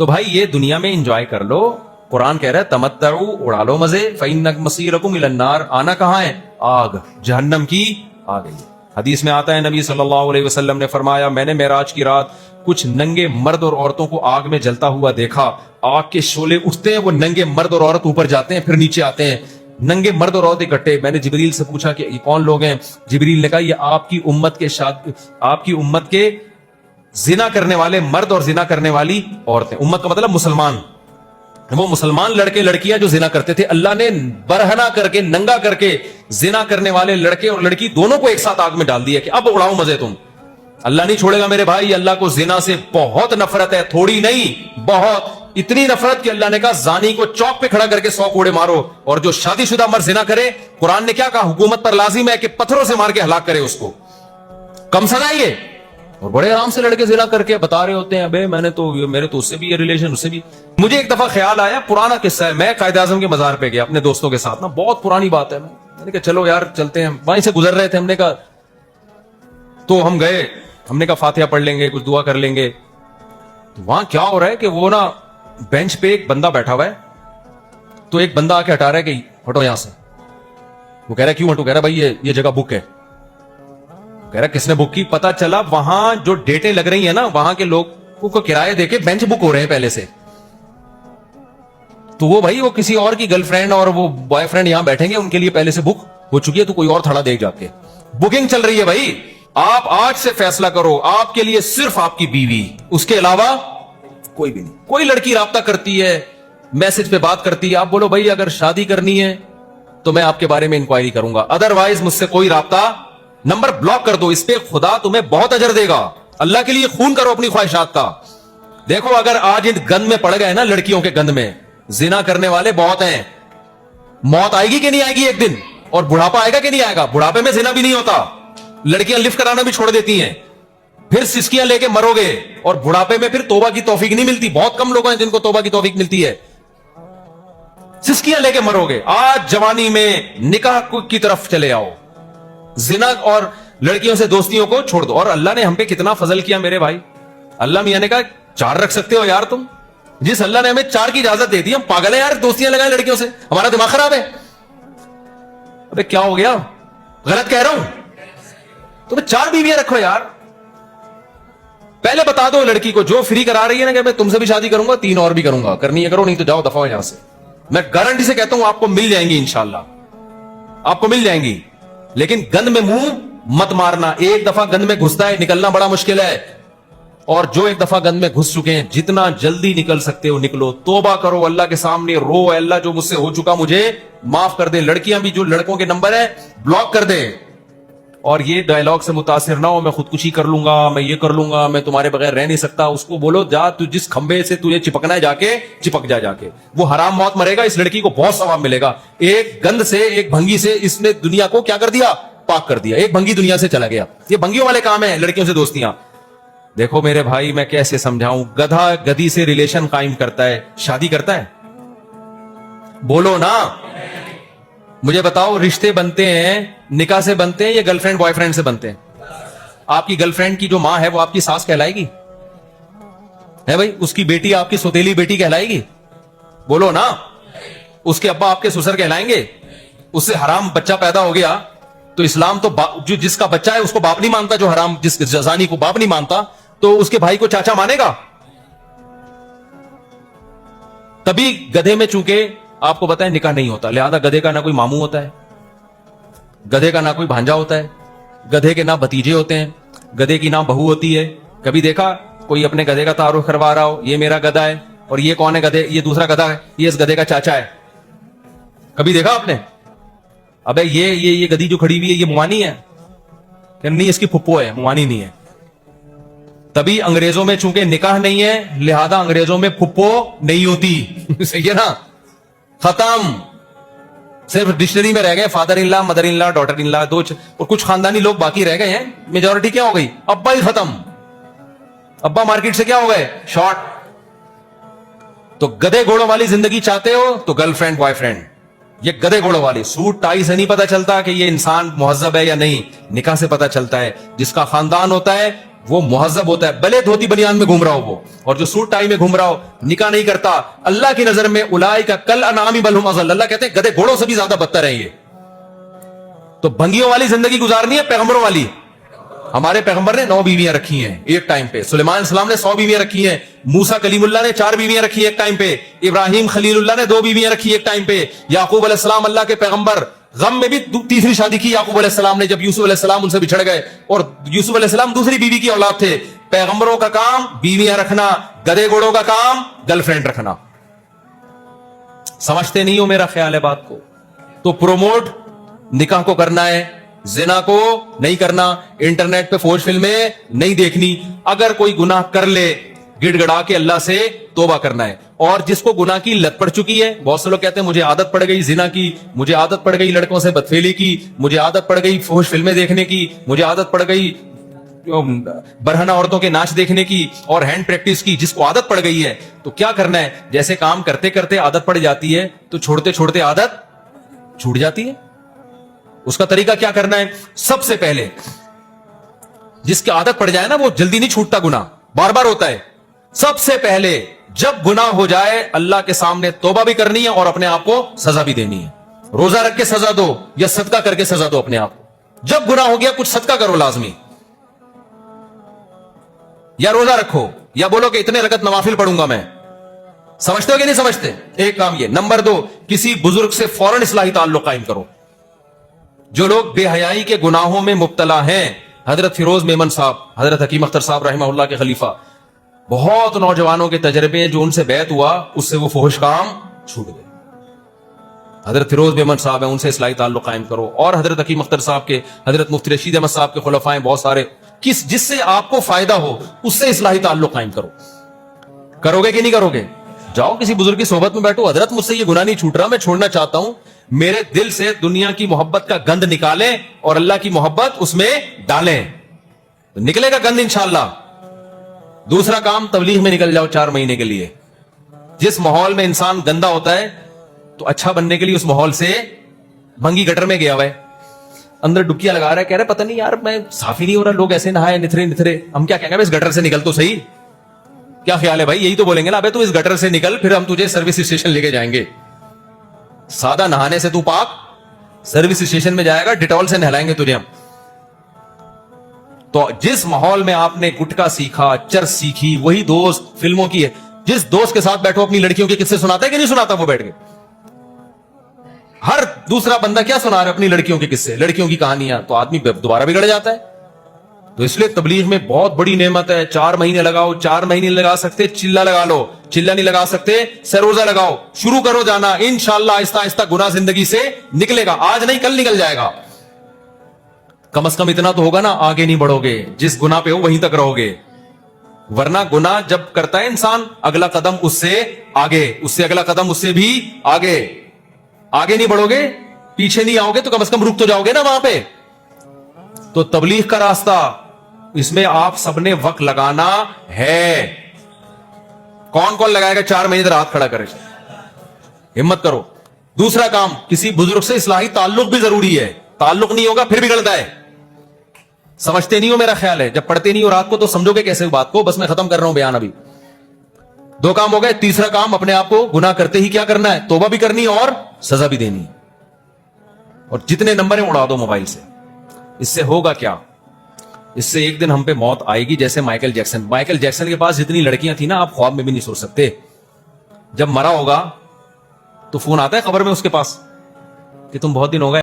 तो भाई ये दुनिया में एंजॉय कर लो। कुरान कह रहा है तमत्तउ, उड़ा लो मजे, फइन्न मसीरकुम इलन्नार, आना कहां है? आग, जहन्नम की आ गई। हदीस में आता है नबी सल्लल्लाहु अलैहि वसल्लम ने फरमाया, मैंने मेराज की रात कुछ नंगे मर्द और औरतों को आग में जलता हुआ देखा। आग के शोले उठते हैं, वो नंगे मर्द और औरत ऊपर जाते हैं, फिर नीचे आते हैं, नंगे मर्द और औरत इकट्ठे। मैंने जिब्रील से पूछा कि ये कौन लोग हैं? जिब्रील ने कहा ये आपकी उम्मत के जिना करने वाले मर्द और जिना करने वाली औरतें। उम्मत का मतलब मुसलमान, वो मुसलमान लड़के लड़कियां जो जिना करते थे, अल्लाह ने बरहना करके, नंगा करके जिना करने वाले लड़के और लड़की दोनों को एक साथ आग में डाल दिया कि अब उड़ाओ मजे तुम। अल्लाह नहीं छोड़ेगा मेरे भाई। अल्लाह को जिना से बहुत नफरत है, थोड़ी नहीं बहुत, इतनी नफरत कि अल्लाह ने कहा जानी को चौक पे खड़ा करके 100 कोड़े मारो। और जो शादीशुदा मर्द जिना करे, कुरान ने क्या कहा? हुकूमत पर लाजिम है कि पत्थरों से मार के हलाक करे उसको। कम सजा ये। और बड़े आराम से लड़के जिना करके बता रहे होते हैं, अबे मेरे तो उससे भी ये रिलेशन, उससे भी। मुझे एक दफा ख्याल आया, पुराना किस्सा है, मैं कायदे आजम के मजार पे गया अपने दोस्तों के साथ ना, बहुत पुरानी बात है। मैंने कहा चलो यार चलते हैं, वहीं से गुजर रहे थे, हमने कहा तो हम गए, हमने कहा फातिहा पढ़ लेंगे, कुछ दुआ कर लेंगे। तो वहां क्या हो रहा है कि वो ना बेंच पे एक बंदा बैठा हुआ है, तो एक बंदा आके हटा रहा है कि हटो यहां से। वो कह रहा है क्यों हटो? कह रहा भाई ये जगह बुक है। कह रहा किसने बुक की? पता चला वहां जो डेटें लग रही है ना, वहां के लोगों को किराए देके बेंच बुक हो रहे हैं पहले से। तो वो भाई वो किसी और की गर्लफ्रेंड और वो बॉयफ्रेंड यहां बैठेंगे, उनके लिए पहले से बुक हो चुकी है, तो कोई और थड़ा देख जाके बुकिंग चल रही है। भाई आप आज से फैसला करो, आपके लिए सिर्फ आपकी बीवी, उसके अलावा कोई भी नहीं। कोई लड़की राब्ता करती है, मैसेज पे बात करती है, आप बोलो भाई अगर शादी करनी है तो मैं आपके बारे में इंक्वायरी करूंगा, अदरवाइज मुझसे कोई राब्ता, नंबर ब्लॉक कर दो। इस पे खुदा तुम्हें बहुत अजर देगा। अल्लाह के लिए खून करो अपनी ख्वाहिशात का। देखो अगर आज इन गंद में पड़ गए ना, लड़कियों के गंद में, जिना करने वाले बहुत हैं। मौत आएगी कि नहीं आएगी एक दिन? और बुढ़ापा आएगा कि नहीं आएगा? बुढ़ापे में जिना भी नहीं होता, लड़कियां लिफ्ट कराना भी छोड़ देती हैं, फिर सिस्कियां लेके मरोगे, और बुढ़ापे में फिर तौबा की तौफीक नहीं मिलती। बहुत कम लोग हैं जिनको तौबा की तौफीक मिलती है, सिस्कियां लेके मरोगे। आज जवानी में निकाह की तरफ चले आओ, जिना और लड़कियों से दोस्तियों को छोड़ दो। और अल्लाह ने हम पे कितना फजल किया मेरे भाई। अल्लाह मियां ने कहा 4 रख सकते हो यार तुम। जिस अल्लाह ने हमें 4 की इजाजत दे दी, हम पागल है यार दोस्तियां लगाए लड़कियों से? हमारा दिमाग खराब है? अबे क्या हो गया? गलत कह रहा हूं? तो 4 बीवियां रखो यार। पहले बता दो लड़की को जो फ्री करा रही है ना कि मैं तुमसे भी शादी करूंगा, 3 और भी करूंगा, करनी है करो, नहीं तो जाओ दफा हो यहां से। मैं गारंटी से कहता हूं आपको मिल जाएंगी, इंशाल्लाह आपको मिल जाएंगी। लेकिन गंद में मुंह मत मारना। एक दफा गंद में घुसता है, निकलना बड़ा मुश्किल है। और जो एक दफा गंद में घुस चुके हैं, जितना जल्दी निकल सकते हो निकलो, तौबा करो, अल्लाह के सामने रो, अल्लाह जो मुझसे हो चुका मुझे माफ कर दे। लड़कियां भी जो लड़कों के नंबर है ब्लॉक कर दे। और ये डायलॉग से मुतासिर ना हो, मैं खुदकुशी कर लूंगा, मैं ये कर लूंगा, मैं तुम्हारे बगैर रह नहीं सकता। उसको बोलो जा, तू जिस खंबे से तुझे चिपकना है जाके चिपक जाके। वो हराम मौत मरेगा, इस लड़की को बहुत सवाब मिलेगा। एक गंद से, एक भंगी से इसने दुनिया को क्या कर दिया? पाक कर दिया। एक भंगी दुनिया से चला गया। ये भंगियों वाले काम है, लड़कियों से दोस्तियां। देखो मेरे भाई मैं कैसे समझाऊं, गधा गधी से रिलेशन कायम करता है, शादी करता है? बोलो ना, मुझे बताओ रिश्ते बनते हैं निकाह से बनते हैं या गर्लफ्रेंड बॉयफ्रेंड से बनते हैं? आपकी गर्लफ्रेंड की जो मां है वो आपकी सास कहलाएगी? है भाई? उसकी बेटी आपकी सौतेली बेटी कहलाएगी? बोलो ना। उसके अब्बा आपके ससुर कहलाएंगे? उससे हराम बच्चा पैदा हो गया तो इस्लाम तो जो जिसका बच्चा है उसको बाप नहीं मानता, जो हराम जिस जजानी को बाप नहीं मानता, तो उसके भाई को चाचा मानेगा? तभी गधे में चूंकि आपको पता है निकाह नहीं होता, लिहाजा गधे का ना कोई मामू होता है, गधे का ना कोई भांजा होता है, गधे के ना भतीजे होते हैं, गधे की ना बहू होती है। कभी देखा कोई अपने गधे का तारुफ करवा रहा हो, ये मेरा गधा है और ये कौन है गधे, ये दूसरा गधा है, ये इस गधे का चाचा है? कभी देखा आपने? अबे ये गधी जो खड़ी हुई है ये मुआनी है? नहीं, इसकी फुप्पो है, मुआनी नहीं है। तभी अंग्रेजों में चूंकि निकाह नहीं है, लिहाजा अंग्रेजों में फुप्पो नहीं होती। सही है ना? खत्म। सिर्फ डिक्शनरी में रह गए father in law, mother in law, daughter in law, और कुछ खानदानी लोग बाकी रह गए हैं। मेजोरिटी क्या हो गई? अब्बा ही खत्म। अब्बा मार्केट से क्या हो गए? शॉर्ट। तो गधे घोड़ों वाली जिंदगी चाहते हो तो गर्लफ्रेंड बॉयफ्रेंड, ये गधे घोड़ों वाली। सूट टाई से नहीं पता चलता कि ये इंसान मुहज्जब है या नहीं, निकाह से पता चलता है। जिसका खानदान होता है वो मुहज्जब होता है, भले धोती बनियान में घूम रहा हो वो, और जो सूट टाई में घूम रहा हो, निकाह नहीं करता, अल्लाह की नजर में उलाइका कल अनामी बल हुम अज़ल, अल्लाह कहते हैं गधे घोड़ों से भी ज्यादा बदतर है ये। तो भंगियों वाली जिंदगी गुजारनी है पैगंबरों वाली। हमारे पैगंबर ने 9 बीवियां रखी हैं एक टाइम पे, सुलेमान सलाम ने 100 बीवियां रखी हैं, मूसा कलीमुल्लाह ने 4 बीवियां रखी एक टाइम पे, इब्राहिम खलीलुल्लाह ने 2 बीवियां रखी एक टाइम पे, याकूब अलैहिस्सलाम अल्लाह के पैगंबर गम में भी तीसरी शादी की याकूब अलैहिस्सलाम ने, जब यूसुफ अलैहिस्सलाम उनसे बिछड़ गए, और यूसुफ अलैहिस्सलाम दूसरी बीवी की औलाद थे। पैगंबरों का काम बीवियां रखना, गधे घोड़ों का काम गर्लफ्रेंड रखना। समझते नहीं हो मेरा ख्याल है बात को? तो प्रोमोट निकाह को करना है, जिना को नहीं करना, इंटरनेट पे फौज फिल्में नहीं देखनी, अगर कोई गुनाह कर ले गिड़गड़ा के अल्लाह से तौबा करना है। और जिसको गुनाह की लत पड़ चुकी है, बहुत से लोग कहते हैं मुझे आदत पड़ गई जिना की, मुझे आदत पड़ गई लड़कों से बदफेली की, मुझे आदत पड़ गई फौज फिल्में देखने की, मुझे आदत पड़ गई बरहना औरतों के नाच देखने की और हैंड प्रैक्टिस की। जिसको आदत पड़ गई है तो क्या करना है, जैसे काम करते करते आदत पड़ जाती है तो छोड़ते छोड़ते आदत छूट जाती है। उसका तरीका क्या करना है, सबसे पहले जिसकी आदत पड़ जाए ना, वो जल्दी नहीं छूटता, गुनाह बार बार होता है। सबसे पहले जब गुनाह हो जाए अल्लाह के सामने तौबा भी करनी है और अपने आप को सजा भी देनी है। रोजा रख के सजा दो या सदका करके सजा दो अपने आप को। जब गुनाह हो गया कुछ सदका करो लाजमी, या रोजा रखो, या बोलो कि इतने रकत नवाफिल पढ़ूंगा मैं। समझते हो कि नहीं समझते? एक काम ये। नंबर 2, किसी बुजुर्ग से फौरन इस्लाही ताल्लुक कायम करो। जो लोग बेहयाई के गुनाहों में मुब्तला हैं, हजरत फिरोज मेमन साहब, हजरत हकीम अख्तर साहब रहमहुल्लाह के खलीफा, बहुत नौजवानों के तजर्बे जो उनसे बैत हुआ उससे वो फुहश काम छूट गए। हजरत फिरोज मेमन साहब है, उनसे इस्लाही ताल्लुक कायम करो। और हजरत हकीम अख्तर साहब के, हजरत मुफ्ती रशीद अहमद साहब के खुलफाए बहुत सारे, जिससे आपको फायदा हो उससे इस्लाही ताल्लुक कायम करो। करोगे कि नहीं करोगे? जाओ किसी बुजुर्ग की सोहबत में बैठो, हजरत मुझसे ये गुनाह नहीं छूट रहा, मैं छोड़ना चाहता हूं, मेरे दिल से दुनिया की मोहब्बत का गंद निकालें और अल्लाह की मोहब्बत उसमें डालें, तो निकलेगा गंद इंशाअल्लाह। दूसरा काम, तबलीग में निकल जाओ 4 महीने के लिए। जिस माहौल में इंसान गंदा होता है तो अच्छा बनने के लिए उस माहौल से, भंगी गटर में गया हुआ है, अंदर डुबकियां लगा रहा है, कह रहा है पता नहीं यार मैं साफ ही नहीं हो रहा, लोग ऐसे नहाए निथरे निथरे, हम क्या कहेंगे, इस गटर से निकल तो सही। क्या ख्याल है भाई? यही तो बोलेंगे ना, अबे तू इस गटर से निकल, फिर हम तुझे सर्विस स्टेशन लेके जाएंगे। सादा नहाने से तू पाक, सर्विस स्टेशन में जाएगा, डिटॉल से नहलाएंगे तुझे हम। तो जिस माहौल में आपने गुटखा सीखा, चरस सीखी, वही दोस्त फिल्मों की है। जिस दोस्त के साथ बैठो अपनी लड़कियों के किस्से सुनाता है कि नहीं सुनाता वो बैठ के? हर दूसरा बंदा क्या सुना रहा है? अपनी लड़कियों के किस्से, लड़कियों की कहानियां। तो आदमी दोबारा बिगड़ जाता है। तो इसलिए तबलीग में बहुत बड़ी नेमत है। 4 महीने लगाओ, 4 महीने लगा सकते चिल्ला लगा लो, चिल्ला नहीं लगा सकते सरोजा लगाओ, शुरू करो जाना, इंशाअल्लाह आहिस्ता आहिस्ता गुनाह जिंदगी से निकलेगा। आज नहीं कल निकल जाएगा। कम से कम इतना तो होगा ना, आगे नहीं बढ़ोगे, जिस गुनाह पे हो वहीं तक रहोगे। वरना गुनाह जब करता है इंसान, अगला कदम उससे आगे, उससे अगला कदम उससे भी आगे, आगे नहीं बढ़ोगे, पीछे नहीं आओगे, तो कम से कम रुक तो जाओगे ना वहां पे। तो तबलीग का रास्ता, इसमें आप सबने वक्त लगाना है। कौन कौन लगाएगा 4 महीने तक हाथ खड़ा करे? हिम्मत करो। दूसरा काम, किसी बुजुर्ग से इस्लाही ताल्लुक भी जरूरी है। ताल्लुक नहीं होगा फिर बिगड़ता है। समझते नहीं हो मेरा ख्याल है? जब पढ़ते नहीं हो रात को तो समझोगे कैसे बात को? बस मैं खत्म कर रहा हूं बयान अभी। 2 काम हो गए। तीसरा काम, अपने आप को गुनाह करते ही क्या करना है? तौबा भी करनी है और सजा भी देनी है। और जितने नंबर हैं उड़ा दो मोबाइल से। इससे होगा क्या? इससे एक दिन हम पे मौत आएगी, जैसे माइकल जैक्सन। माइकल जैक्सन के पास जितनी लड़कियां थी ना, आप ख्वाब में भी नहीं सोच सकते। जब मरा होगा तो फोन आता है खबर में उसके पास कि तुम बहुत दिन हो गए